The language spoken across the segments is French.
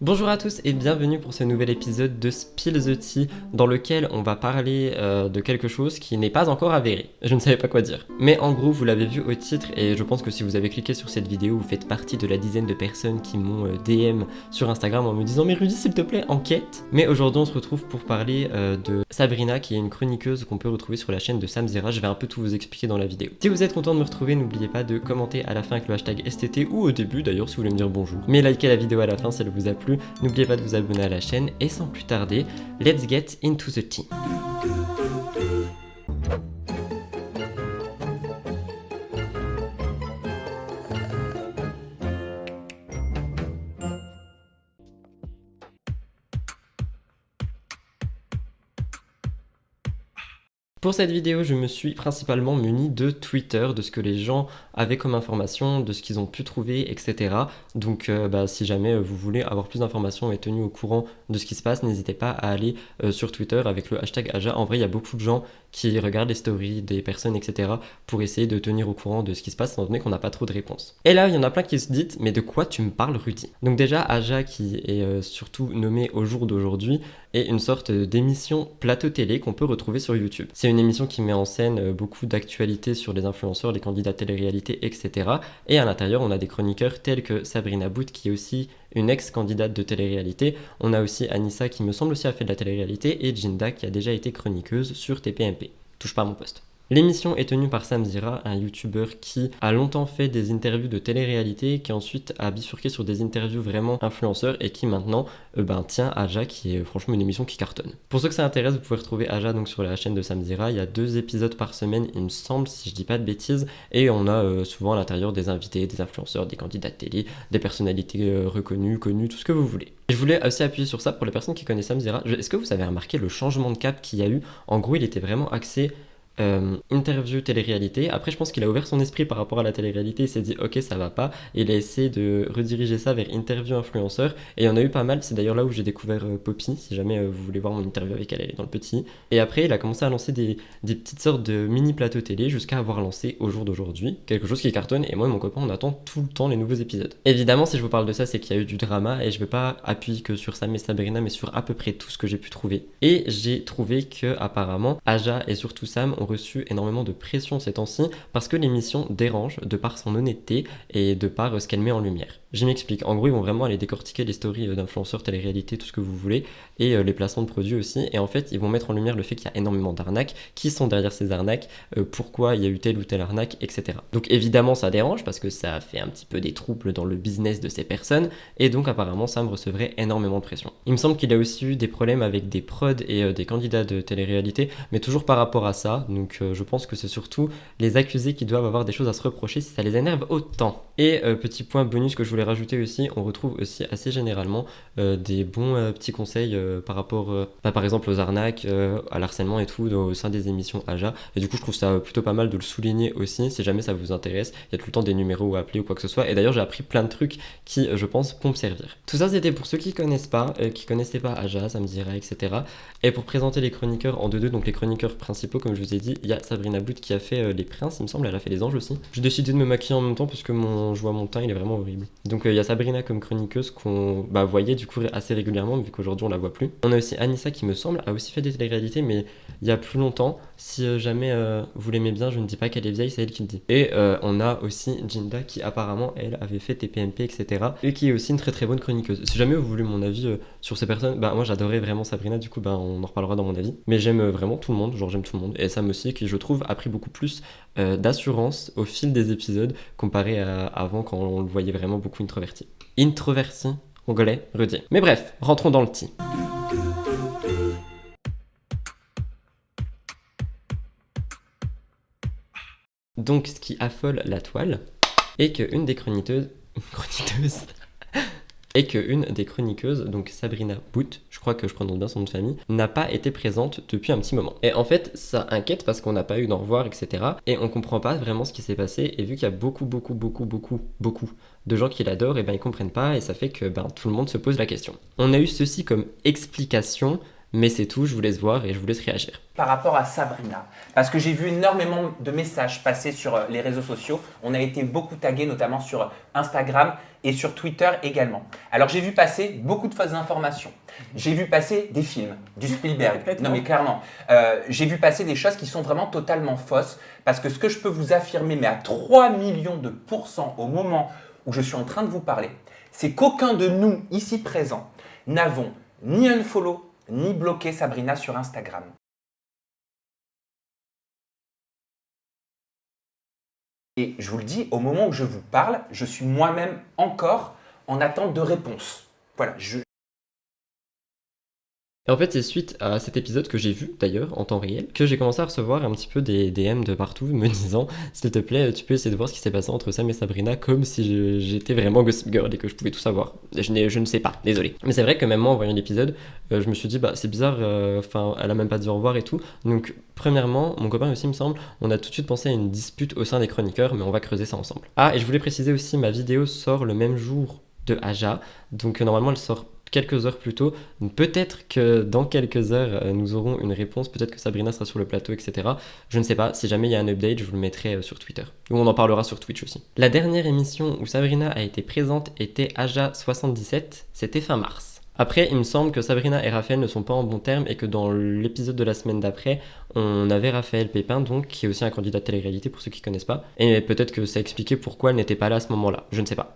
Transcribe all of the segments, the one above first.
Bonjour à tous et bienvenue pour ce nouvel épisode de Spill the Tea dans lequel on va parler de quelque chose qui n'est pas encore avéré. Je ne savais pas quoi dire. Mais en gros, vous l'avez vu au titre et je pense que si vous avez cliqué sur cette vidéo, vous faites partie de la dizaine de personnes qui m'ont DM sur Instagram en me disant mais Rudy s'il te plaît, enquête. Mais aujourd'hui on se retrouve pour parler de Sabrina qui est une chroniqueuse qu'on peut retrouver sur la chaîne de Samzira. Je vais un peu tout vous expliquer dans la vidéo. Si vous êtes content de me retrouver, n'oubliez pas de commenter à la fin avec le hashtag STT ou au début d'ailleurs si vous voulez me dire bonjour. Mais likez la vidéo à la fin si elle vous a plu. N'oubliez pas de vous abonner à la chaîne et sans plus tarder, let's get into the tea. Pour cette vidéo, je me suis principalement muni de Twitter, de ce que les gens avaient comme information, de ce qu'ils ont pu trouver, etc. Donc si jamais vous voulez avoir plus d'informations et tenu au courant de ce qui se passe, n'hésitez pas à aller sur Twitter avec le hashtag Aja. En vrai, il y a beaucoup de gens qui regardent les stories des personnes, etc. pour essayer de tenir au courant de ce qui se passe, étant donné qu'on n'a pas trop de réponses. Et là, il y en a plein qui se disent, mais de quoi tu me parles, Rudy? Donc déjà, Aja, qui est surtout nommée au jour d'aujourd'hui, est une sorte d'émission plateau télé qu'on peut retrouver sur YouTube. C'est une émission qui met en scène beaucoup d'actualités sur les influenceurs, les candidats télé-réalité, etc. Et à l'intérieur, on a des chroniqueurs tels que Sabrina Bout, qui est aussi une ex-candidate de télé-réalité. On a aussi Anissa, qui me semble aussi a fait de la télé-réalité, et Jinda, qui a déjà été chroniqueuse sur TPMP. Touche pas à mon poste. L'émission est tenue par Samzira, un youtubeur qui a longtemps fait des interviews de télé-réalité, qui ensuite a bifurqué sur des interviews vraiment influenceurs et qui maintenant tient Aja, qui est franchement une émission qui cartonne. Pour ceux que ça intéresse, vous pouvez retrouver Aja donc sur la chaîne de Samzira. Il y a 2 épisodes par semaine, il me semble, si je dis pas de bêtises, et on a souvent à l'intérieur des invités, des influenceurs, des candidats de télé, des personnalités reconnues, connues, tout ce que vous voulez. Je voulais aussi appuyer sur ça pour les personnes qui connaissent Samzira. Est-ce que vous avez remarqué le changement de cap qu'il y a eu? En gros, il était vraiment axé interview télé-réalité. Après, je pense qu'il a ouvert son esprit par rapport à la télé-réalité. Il s'est dit, ok, ça va pas. Et il a essayé de rediriger ça vers interview influenceur. Et il y en a eu pas mal. C'est d'ailleurs là où j'ai découvert Poppy. Si jamais vous voulez voir mon interview avec elle, elle est dans le petit. Et après, il a commencé à lancer des petites sortes de mini plateaux télé jusqu'à avoir lancé au jour d'aujourd'hui quelque chose qui cartonne. Et moi et mon copain, on attend tout le temps les nouveaux épisodes. Évidemment, si je vous parle de ça, c'est qu'il y a eu du drama. Et je vais pas appuyer que sur Sam et Sabrina, mais sur à peu près tout ce que j'ai pu trouver. Et j'ai trouvé que apparemment, Aja et surtout Sam ont reçu énormément de pression ces temps-ci parce que l'émission dérange de par son honnêteté et de par ce qu'elle met en lumière. Je m'explique. En gros, ils vont vraiment aller décortiquer les stories d'influenceurs, télé-réalité, tout ce que vous voulez, et les placements de produits aussi. Et en fait, ils vont mettre en lumière le fait qu'il y a énormément d'arnaques, qui sont derrière ces arnaques, pourquoi il y a eu telle ou telle arnaque, etc. Donc évidemment, ça dérange parce que ça fait un petit peu des troubles dans le business de ces personnes, et donc apparemment, Sam recevrait énormément de pression. Il me semble qu'il a aussi eu des problèmes avec des prods et des candidats de télé-réalité, mais toujours par rapport à ça. Donc je pense que c'est surtout les accusés qui doivent avoir des choses à se reprocher si ça les énerve autant. Et petit point bonus que je voulais rajouter aussi, on retrouve aussi assez généralement des bons petits conseils par rapport par exemple aux arnaques, à l'harcèlement et tout au sein des émissions Aja. Et du coup je trouve ça plutôt pas mal de le souligner aussi si jamais ça vous intéresse. Il y a tout le temps des numéros à appeler ou quoi que ce soit. Et d'ailleurs j'ai appris plein de trucs qui je pense vont me servir. Tout ça c'était pour ceux qui connaissent pas, qui connaissaient pas Aja, Samzira, etc. Et pour présenter les chroniqueurs en 2-2, donc les chroniqueurs principaux comme je vous ai dit, il y a Sabrina Bout qui a fait les princes, il me semble, elle a fait les anges aussi. J'ai décidé de me maquiller en même temps parce que je vois mon teint, il est vraiment horrible. Donc il y a Sabrina comme chroniqueuse qu'on voyait du coup assez régulièrement vu qu'aujourd'hui on la voit plus. On a aussi Anissa qui me semble a aussi fait des télé-réalités mais il y a plus longtemps. Si jamais vous l'aimez bien, je ne dis pas qu'elle est vieille, c'est elle qui le dit. Et on a aussi Jinda qui apparemment elle avait fait TPMP, etc. et qui est aussi une très très bonne chroniqueuse. Si jamais vous voulez mon avis sur ces personnes, moi j'adorais vraiment Sabrina, du coup on en reparlera dans mon avis. Mais j'aime vraiment tout le monde, genre j'aime tout le monde. Et Sam aussi qui je trouve a pris beaucoup plus d'assurance au fil des épisodes comparé à avant quand on le voyait vraiment beaucoup introverti. Introverti, anglais, redit. Mais bref, rentrons dans le tea. Donc ce qui affole la toile est qu'une des chroniqueuses... et qu'une des chroniqueuses, donc Sabrina Bout, je crois que je prononce bien son nom de famille, n'a pas été présente depuis un petit moment. Et en fait, ça inquiète parce qu'on n'a pas eu d'au revoir, etc. Et on comprend pas vraiment ce qui s'est passé. Et vu qu'il y a beaucoup de gens qui l'adorent, et ils comprennent pas. Et ça fait que tout le monde se pose la question. On a eu ceci comme explication mais c'est tout, je vous laisse voir et je vous laisse réagir. Par rapport à Sabrina, parce que j'ai vu énormément de messages passer sur les réseaux sociaux. On a été beaucoup tagués, notamment sur Instagram et sur Twitter également. Alors j'ai vu passer beaucoup de fausses informations. J'ai vu passer des films, du Spielberg. Non mais clairement, j'ai vu passer des choses qui sont vraiment totalement fausses. Parce que ce que je peux vous affirmer, mais à 3 millions de pourcents au moment où je suis en train de vous parler, c'est qu'aucun de nous ici présents n'avons ni unfollow ni bloqué Sabrina sur Instagram. Et je vous le dis, au moment où je vous parle, je suis moi-même encore en attente de réponse. Voilà, Et en fait, c'est suite à cet épisode que j'ai vu, d'ailleurs, en temps réel, que j'ai commencé à recevoir un petit peu des DM de partout me disant « S'il te plaît, tu peux essayer de voir ce qui s'est passé entre Sam et Sabrina comme si j'étais vraiment Gossip Girl et que je pouvais tout savoir. » Je ne sais pas, désolé. Mais c'est vrai que même moi, en voyant l'épisode, je me suis dit « Bah, c'est bizarre, enfin, elle a même pas dit au revoir et tout. » Donc, premièrement, mon copain aussi, il me semble, on a tout de suite pensé à une dispute au sein des chroniqueurs, mais on va creuser ça ensemble. Ah, et je voulais préciser aussi, ma vidéo sort le même jour de Aja, donc normalement, elle sort quelques heures plus tôt. Peut-être que dans quelques heures, nous aurons une réponse. Peut-être que Sabrina sera sur le plateau, etc. Je ne sais pas. Si jamais il y a un update, je vous le mettrai sur Twitter. Ou on en parlera sur Twitch aussi. La dernière émission où Sabrina a été présente était Aja 77. C'était fin mars. Après, il me semble que Sabrina et Raphaël ne sont pas en bon terme et que dans l'épisode de la semaine d'après, on avait Raphaël Pépin, donc, qui est aussi un candidat de télé-réalité pour ceux qui ne connaissent pas. Et peut-être que ça expliquait pourquoi elle n'était pas là à ce moment-là. Je ne sais pas.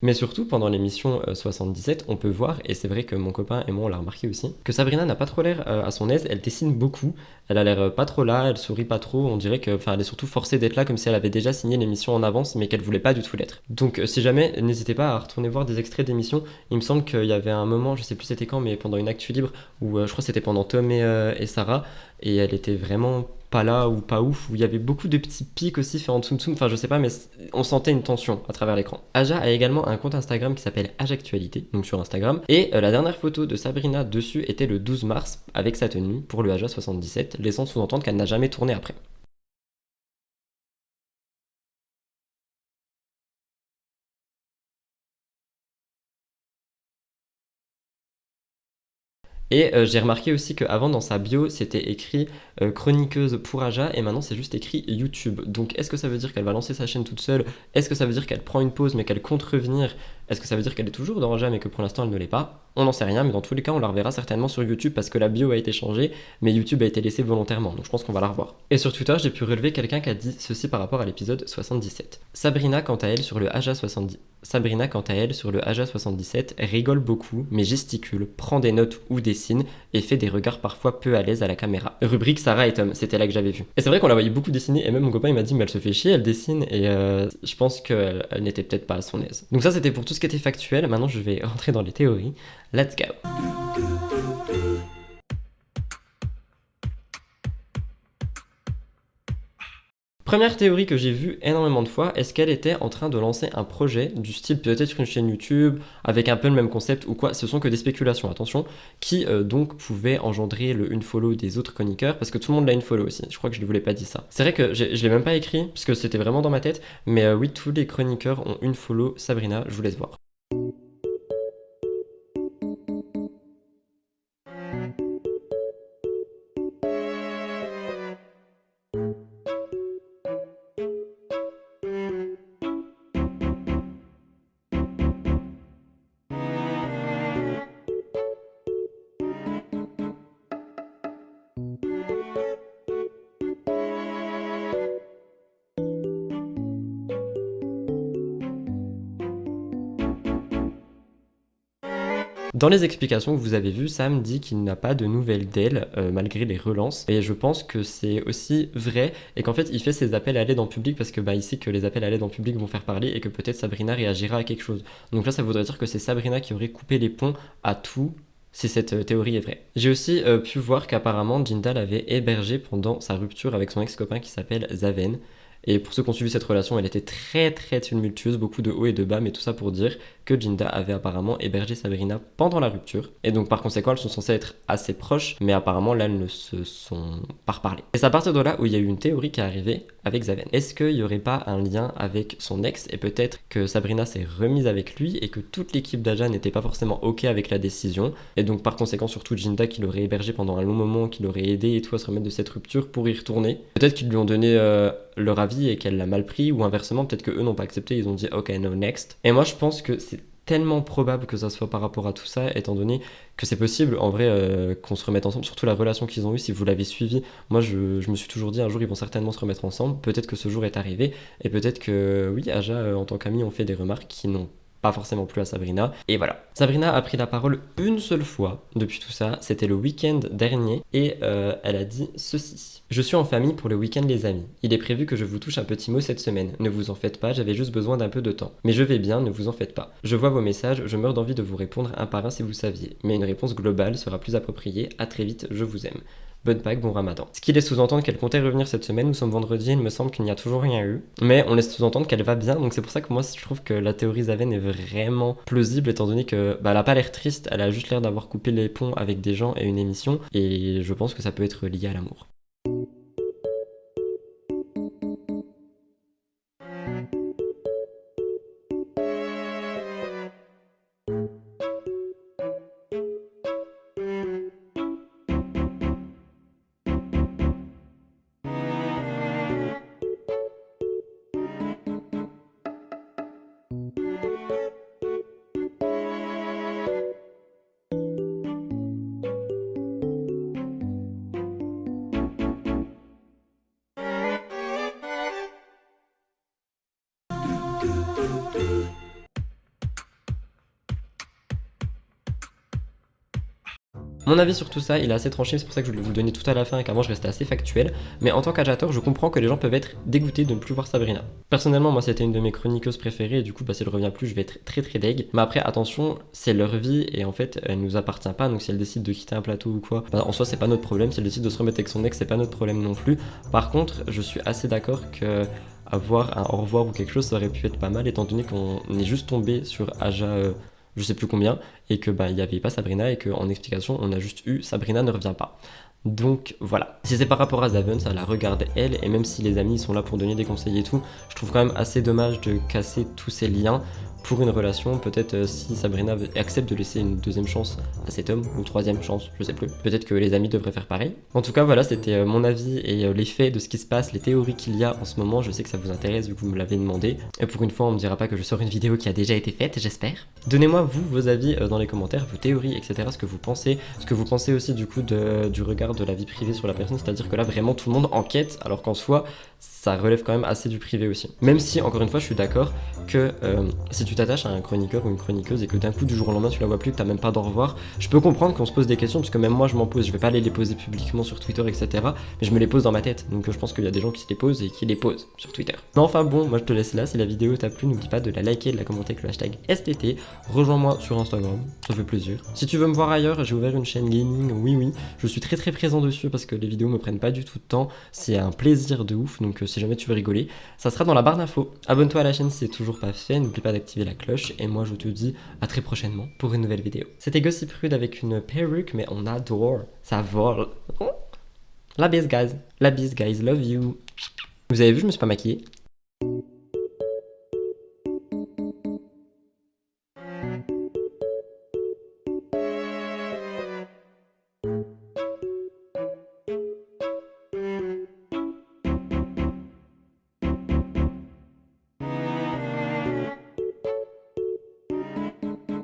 Mais surtout, pendant l'émission 77, on peut voir, et c'est vrai que mon copain et moi on l'a remarqué aussi, que Sabrina n'a pas trop l'air à son aise, elle dessine beaucoup, elle a l'air pas trop là, elle sourit pas trop, on dirait que, enfin, elle est surtout forcée d'être là comme si elle avait déjà signé l'émission en avance, mais qu'elle voulait pas du tout l'être. Donc si jamais, n'hésitez pas à retourner voir des extraits d'émissions, il me semble qu'il y avait un moment, je sais plus c'était quand, mais pendant une actu libre, où je crois que c'était pendant Tom et Sarah, et elle était vraiment pas là ou pas ouf, où il y avait beaucoup de petits pics aussi faits en tsum tsum, enfin je sais pas, mais on sentait une tension à travers l'écran. Aja a également un compte Instagram qui s'appelle Aja-Actualité, donc sur Instagram, et la dernière photo de Sabrina dessus était le 12 mars avec sa tenue pour le Aja 77, laissant sous-entendre qu'elle n'a jamais tourné après. Et j'ai remarqué aussi qu'avant dans sa bio c'était écrit chroniqueuse pour Aja et maintenant c'est juste écrit YouTube. Donc est-ce que ça veut dire qu'elle va lancer sa chaîne toute seule? Est-ce que ça veut dire qu'elle prend une pause mais qu'elle compte revenir? Est-ce que ça veut dire qu'elle est toujours dans Aja mais que pour l'instant elle ne l'est pas? On n'en sait rien, mais dans tous les cas on la reverra certainement sur YouTube parce que la bio a été changée, mais YouTube a été laissé volontairement, donc je pense qu'on va la revoir. Et sur Twitter j'ai pu relever quelqu'un qui a dit ceci par rapport à l'épisode 77. Sabrina quant à elle sur le Aja 77 rigole beaucoup, mais gesticule, prend des notes ou dessine et fait des regards parfois peu à l'aise à la caméra. Rubrique Sarah et Tom, c'était là que j'avais vu. Et c'est vrai qu'on la voyait beaucoup dessiner et même mon copain il m'a dit mais elle se fait chier, elle dessine et je pense qu'elle n'était peut-être pas à son aise. Donc ça c'était pour tout ce qui était factuel, maintenant je vais rentrer dans les théories. Let's go. Première théorie que j'ai vue énormément de fois, est-ce qu'elle était en train de lancer un projet du style peut-être une chaîne YouTube avec un peu le même concept ou quoi? Ce sont que des spéculations, attention, qui donc pouvaient engendrer le unfollow des autres chroniqueurs parce que tout le monde l'a unfollow aussi. Je crois que je ne vous l'ai pas dit ça. C'est vrai que je l'ai même pas écrit parce que c'était vraiment dans ma tête, mais oui, tous les chroniqueurs ont unfollow Sabrina, je vous laisse voir. Dans les explications que vous avez vues, Sam dit qu'il n'a pas de nouvelles d'elle malgré les relances. Et je pense que c'est aussi vrai et qu'en fait il fait ses appels à l'aide en public parce que il sait que les appels à l'aide en public vont faire parler et que peut-être Sabrina réagira à quelque chose. Donc là ça voudrait dire que c'est Sabrina qui aurait coupé les ponts à tout si cette théorie est vraie. J'ai aussi pu voir qu'apparemment Jindal l'avait hébergé pendant sa rupture avec son ex-copain qui s'appelle Zaven. Et pour ceux qui ont suivi cette relation, elle était très très tumultueuse, beaucoup de hauts et de bas, mais tout ça pour dire que Jinda avait apparemment hébergé Sabrina pendant la rupture. Et donc par conséquent, elles sont censées être assez proches, mais apparemment là, elles ne se sont pas reparlées. Et c'est à partir de là où il y a eu une théorie qui est arrivée avec Zaven. Est-ce qu'il n'y aurait pas un lien avec son ex et peut-être que Sabrina s'est remise avec lui et que toute l'équipe d'Aja n'était pas forcément ok avec la décision et donc par conséquent surtout Jinda qui l'aurait hébergé pendant un long moment, qui l'aurait aidé et tout à se remettre de cette rupture pour y retourner. Peut-être qu'ils lui ont donné leur avis et qu'elle l'a mal pris ou inversement peut-être que eux n'ont pas accepté, ils ont dit ok no next. Et moi je pense que c'est tellement probable que ça soit par rapport à tout ça, étant donné que c'est possible en vrai qu'on se remette ensemble, surtout la relation qu'ils ont eue, si vous l'avez suivi. Moi je me suis toujours dit un jour ils vont certainement se remettre ensemble, peut-être que ce jour est arrivé, et peut-être que oui, Aja en tant qu'ami ont fait des remarques qui n'ont pas forcément plu à Sabrina, et voilà. Sabrina a pris la parole une seule fois depuis tout ça, c'était le week-end dernier, et elle a dit ceci. Je suis en famille pour le week-end les amis. Il est prévu que je vous touche un petit mot cette semaine. Ne vous en faites pas, j'avais juste besoin d'un peu de temps. Mais je vais bien, ne vous en faites pas. Je vois vos messages, je meurs d'envie de vous répondre un par un si vous saviez. Mais une réponse globale sera plus appropriée. À très vite, je vous aime. Bonne Pâques, bon Ramadan. Ce qui laisse sous-entendre qu'elle comptait revenir cette semaine, nous sommes vendredi, il me semble qu'il n'y a toujours rien eu. Mais on laisse sous-entendre qu'elle va bien, donc c'est pour ça que moi je trouve que la théorie Zaven est vraiment plausible étant donné que elle a pas l'air triste, elle a juste l'air d'avoir coupé les ponts avec des gens et une émission, et je pense que ça peut être lié à l'amour. Mon avis sur tout ça, il est assez tranché, c'est pour ça que je voulais vous le donner tout à la fin et qu'avant je restais assez factuel. Mais en tant qu'Ajator, je comprends que les gens peuvent être dégoûtés de ne plus voir Sabrina. Personnellement, moi c'était une de mes chroniqueuses préférées et du coup, si elle revient plus, je vais être très très deg. Mais après, attention, c'est leur vie et en fait, elle nous appartient pas. Donc si elle décide de quitter un plateau ou quoi, en soi, c'est pas notre problème. Si elle décide de se remettre avec son ex, c'est pas notre problème non plus. Par contre, je suis assez d'accord que avoir un au revoir ou quelque chose, ça aurait pu être pas mal étant donné qu'on est juste tombé sur Aja. Je sais plus combien, et que il n'y avait pas Sabrina, et qu'en explication, on a juste eu Sabrina ne revient pas. Donc voilà. Si c'est par rapport à Zaven, ça la regarde elle, et même si les amis sont là pour donner des conseils et tout, je trouve quand même assez dommage de casser tous ces liens pour une relation. Peut-être si Sabrina accepte de laisser une deuxième chance à cet homme, ou troisième chance, je sais plus. Peut-être que les amis devraient faire pareil. En tout cas, voilà, c'était mon avis et les faits de ce qui se passe, les théories qu'il y a en ce moment. Je sais que ça vous intéresse vu que vous me l'avez demandé. Et pour une fois, on me dira pas que je sors une vidéo qui a déjà été faite, j'espère. Donnez-moi vous vos avis dans les commentaires, vos théories, etc. Ce que vous pensez aussi du coup du regard de la vie privée sur la personne. C'est-à-dire que là, vraiment, tout le monde enquête, alors qu'en soi, ça relève quand même assez du privé aussi. Même si, encore une fois, je suis d'accord que si tu t'attaches à un chroniqueur ou une chroniqueuse et que d'un coup, du jour au lendemain, tu la vois plus, que t'as même pas d'au revoir, je peux comprendre qu'on se pose des questions, parce que même moi, je m'en pose. Je vais pas aller les poser publiquement sur Twitter, etc. Mais je me les pose dans ma tête. Donc je pense qu'il y a des gens qui se les posent et qui les posent sur Twitter. Mais enfin bon, moi je te laisse là. Si la vidéo t'a plu, n'oublie pas de la liker et de la commenter avec le hashtag STT. Rejoins-moi sur Instagram, ça fait plaisir. Si tu veux me voir ailleurs, j'ai ouvert une chaîne gaming, oui. Je suis très très présent dessus parce que les vidéos me prennent pas du tout de temps. C'est un plaisir de ouf, donc si jamais tu veux rigoler, ça sera dans la barre d'infos. Abonne-toi à la chaîne si c'est toujours pas fait, n'oublie pas d'activer la cloche, et moi je te dis à très prochainement pour une nouvelle vidéo. C'était Gossip Rude avec une perruque, mais on adore, ça vole. La bise guys, love you. Vous avez vu, je me suis pas maquillé.